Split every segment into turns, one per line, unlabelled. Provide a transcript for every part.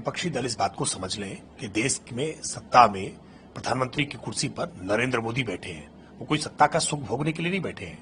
विपक्षी दल इस बात को समझ लें कि देश में सत्ता में प्रधानमंत्री की कुर्सी पर नरेंद्र मोदी बैठे हैं। वो कोई सत्ता का सुख भोगने के लिए नहीं बैठे हैं।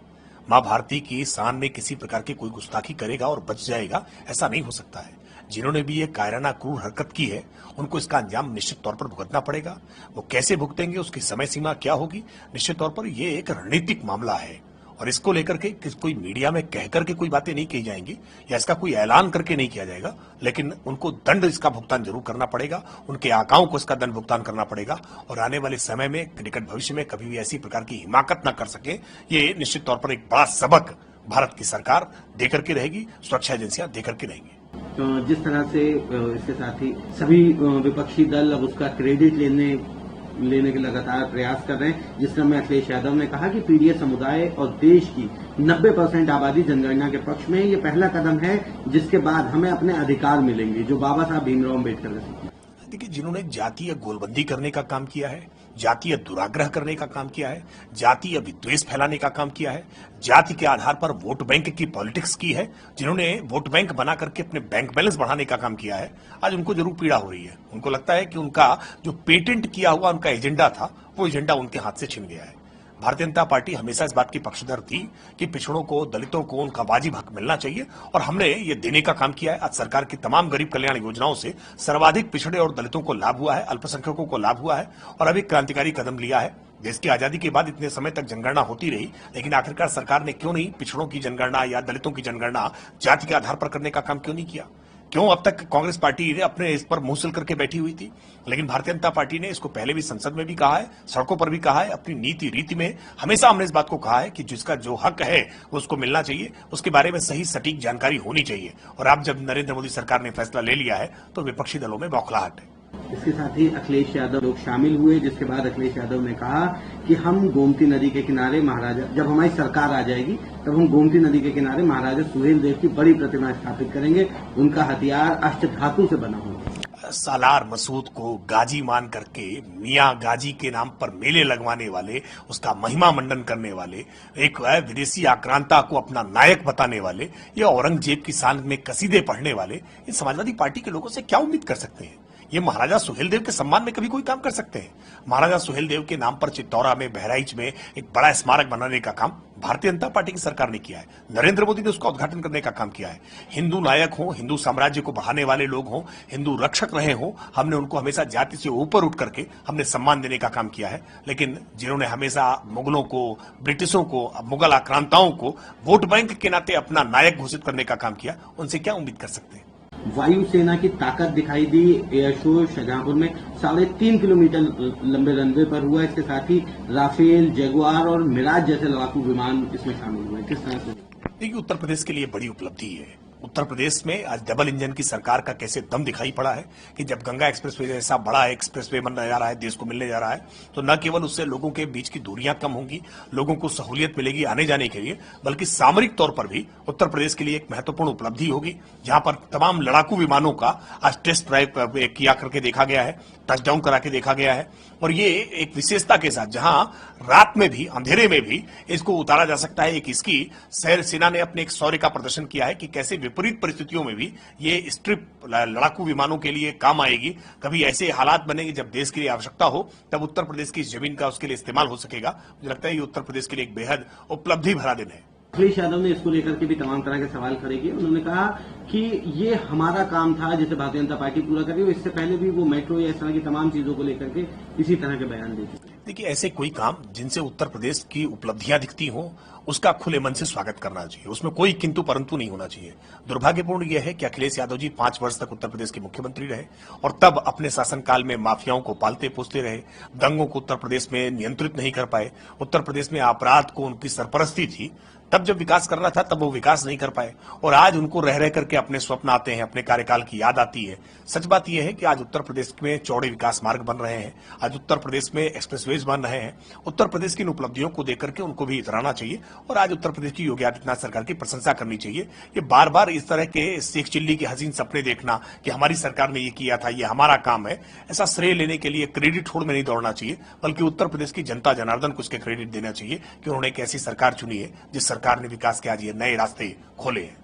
मां भारती की शान में किसी प्रकार की कोई गुस्ताखी करेगा और बच जाएगा, ऐसा नहीं हो सकता है। जिन्होंने भी ये कायराना क्रूर हरकत की है, उनको इसका अंजाम निश्चित तौर पर भुगतना पड़ेगा। वो कैसे भुगतेंगे, उसकी समय सीमा क्या होगी, निश्चित तौर पर यह एक रणनीतिक मामला है और इसको लेकर के कोई मीडिया में कह करके कोई बातें नहीं कही जाएंगी या इसका कोई ऐलान करके नहीं किया जाएगा, लेकिन उनको दंड इसका भुगतान जरूर करना पड़ेगा। उनके आकाओं को इसका दंड भुगतान करना पड़ेगा और आने वाले समय में निकट भविष्य में कभी भी ऐसी प्रकार की हिमाकत न कर सके, ये निश्चित तौर पर एक बड़ा सबक भारत की सरकार देकर के रहेगी, सुरक्षा एजेंसियां देकर के रहेंगी।
जिस तरह से इसके साथ ही सभी विपक्षी दल अब उसका क्रेडिट लेने के लगातार प्रयास कर रहे हैं, जिस तरह में अखिलेश यादव ने कहा कि पीडीए समुदाय और देश की 90% आबादी जनगणना के पक्ष में ये पहला कदम है, जिसके बाद हमें अपने अधिकार मिलेंगे जो बाबा साहब भीमराव अम्बेडकर ने।
देखिए, जिन्होंने जातीय गोलबंदी करने का काम किया है, जातीय दुराग्रह करने का काम किया है, जातीय विद्वेष फैलाने का काम किया है, जाति के आधार पर वोट बैंक की पॉलिटिक्स की है, जिन्होंने वोट बैंक बना करके अपने बैंक बैलेंस बढ़ाने का काम किया है, आज उनको जरूर पीड़ा हो रही है। उनको लगता है कि उनका जो पेटेंट किया हुआ उनका एजेंडा था, वो एजेंडा उनके हाथ से छिन गया है। भारतीय जनता पार्टी हमेशा इस बात की पक्षधर थी कि पिछड़ों को, दलितों को उनका वाजिब हक मिलना चाहिए और हमने ये देने का काम किया है। आज सरकार की तमाम गरीब कल्याण योजनाओं से सर्वाधिक पिछड़े और दलितों को लाभ हुआ है, अल्पसंख्यकों को लाभ हुआ है और अभी क्रांतिकारी कदम लिया है। देश की आजादी के बाद इतने समय तक जनगणना होती रही, लेकिन आखिरकार सरकार ने क्यों नहीं पिछड़ों की जनगणना या दलितों की जनगणना जाति के आधार पर करने का काम क्यों नहीं किया? क्यों अब तक कांग्रेस पार्टी ने अपने इस पर मुंह सिल करके बैठी हुई थी? लेकिन भारतीय जनता पार्टी ने इसको पहले भी संसद में भी कहा है, सड़कों पर भी कहा है, अपनी नीति रीति में हमेशा हमने इस बात को कहा है कि जिसका जो हक है उसको मिलना चाहिए, उसके बारे में सही सटीक जानकारी होनी चाहिए। और अब जब नरेंद्र मोदी सरकार ने फैसला ले लिया है तो विपक्षी दलों में बौखलाहट है।
इसके साथ ही अखिलेश यादव लोग शामिल हुए, जिसके बाद अखिलेश यादव ने कहा कि हम गोमती नदी के किनारे महाराजा, जब हमारी सरकार आ जाएगी तब हम गोमती नदी के किनारे महाराजा सुहेल देव की बड़ी प्रतिमा स्थापित करेंगे, उनका हथियार अष्टधातु से बना होगा।
सालार मसूद को गाजी मान करके मियां गाजी के नाम पर मेले लगवाने वाले, उसका महिमा मंडन करने वाले, एक विदेशी आक्रांता को अपना नायक बताने वाले, ये औरंगजेब की शान में कसीदे पढ़ने वाले, ये समाजवादी पार्टी के लोगों से क्या उम्मीद कर सकते हैं? ये महाराजा सुहेलदेव के सम्मान में कभी कोई काम कर सकते हैं? महाराजा सुहेलदेव के नाम पर चित्तौरा में, बहराइच में एक बड़ा स्मारक बनाने का काम भारतीय जनता पार्टी की सरकार ने किया है। नरेंद्र मोदी ने उसका उद्घाटन करने का काम किया है। हिंदू नायक हो, हिंदू साम्राज्य को बढ़ाने वाले लोग हों, हिंदू रक्षक रहे हों, हमने उनको हमेशा जाति से ऊपर उठ करके हमने सम्मान देने का काम किया है। लेकिन जिन्होंने हमेशा मुगलों को, ब्रिटिशों को, मुगल आक्रांताओं को वोट बैंक के नाते अपना नायक घोषित करने का काम किया, उनसे क्या उम्मीद कर सकते हैं?
वायुसेना की ताकत दिखाई दी एयर शो शाहजहांपुर में 3.5 किलोमीटर लंबे रनवे पर हुआ। इसके साथ ही राफेल, जगुआर और मिराज जैसे लड़ाकू विमान इसमें शामिल हुए। किस तरह से?
देखिए, उत्तर प्रदेश के लिए बड़ी उपलब्धि है। उत्तर प्रदेश में आज डबल इंजन की सरकार का कैसे दम दिखाई पड़ा है कि जब गंगा एक्सप्रेसवे जैसा बड़ा एक्सप्रेसवे बनने जा रहा है, देश को मिलने जा रहा है, तो न केवल उससे लोगों के बीच की दूरियां कम होंगी, लोगों को सहूलियत मिलेगी आने जाने के लिए, बल्कि सामरिक तौर पर भी उत्तर प्रदेश के लिए एक महत्वपूर्ण उपलब्धि होगी, जहां पर तमाम लड़ाकू विमानों का आज टेस्ट ड्राइव किया करके देखा गया है, टचडाउन करा के देखा गया है। और ये एक विशेषता के साथ, जहां रात में भी, अंधेरे में भी इसको उतारा जा सकता है। एक इसकी सेना ने अपने एक शौर्य का प्रदर्शन किया है कि कैसे विपरीत परिस्थितियों में भी ये स्ट्रिप लड़ाकू विमानों के लिए काम आएगी। कभी ऐसे हालात बनेंगे जब देश के लिए आवश्यकता हो, तब उत्तर प्रदेश की जमीन का उसके लिए इस्तेमाल हो सकेगा। मुझे लगता है ये उत्तर प्रदेश के लिए एक बेहद उपलब्धि भरा दिन है।
अखिलेश यादव ने इसको लेकर के भी तमाम तरह के सवाल खड़े किए। उन्होंने कहा कि ये हमारा काम था जिसे भारतीय जनता पार्टी पूरा कर रही है। इससे पहले भी वो मेट्रो या इस तरह की तमाम चीजों को लेकर के इसी तरह के बयान दे चुके।
देखिए, ऐसे कोई काम जिनसे उत्तर प्रदेश की उपलब्धियां दिखती हो, उसका खुले मन से स्वागत करना चाहिए, उसमें कोई किंतु परंतु नहीं होना चाहिए। दुर्भाग्यपूर्ण यह है कि अखिलेश यादव जी 5 वर्ष तक उत्तर प्रदेश के मुख्यमंत्री रहे और तब अपने शासनकाल में माफियाओं को पालते पोसते रहे, दंगों को उत्तर प्रदेश में नियंत्रित नहीं कर पाए, उत्तर प्रदेश में अपराध को उनकी सरपरस्ती थी। तब जब विकास करना था तब वो विकास नहीं कर पाए और आज उनको रह रह करके अपने स्वप्न आते हैं, अपने कार्यकाल की याद आती है। सच बात यह है कि आज उत्तर प्रदेश में चौड़े विकास मार्ग बन रहे हैं, आज उत्तर प्रदेश में एक्सप्रेसवेज बन रहे हैं। उत्तर प्रदेश की इन उपलब्धियों को देख करके उनको भी इतराना चाहिए और आज उत्तर प्रदेश की योगी आदित्यनाथ सरकार की प्रशंसा करनी चाहिए। ये बार बार इस तरह के शेख चिल्ली के हसीन सपने देखना कि हमारी सरकार ने ये किया था, ये हमारा काम है, ऐसा श्रेय लेने के लिए क्रेडिट होड़ में नहीं दौड़ना चाहिए, बल्कि उत्तर प्रदेश की जनता जनार्दन को उसके क्रेडिट देना चाहिए कि उन्होंने एक ऐसी सरकार चुनी है जिस सरकार ने विकास के आज ये नए रास्ते खोले हैं।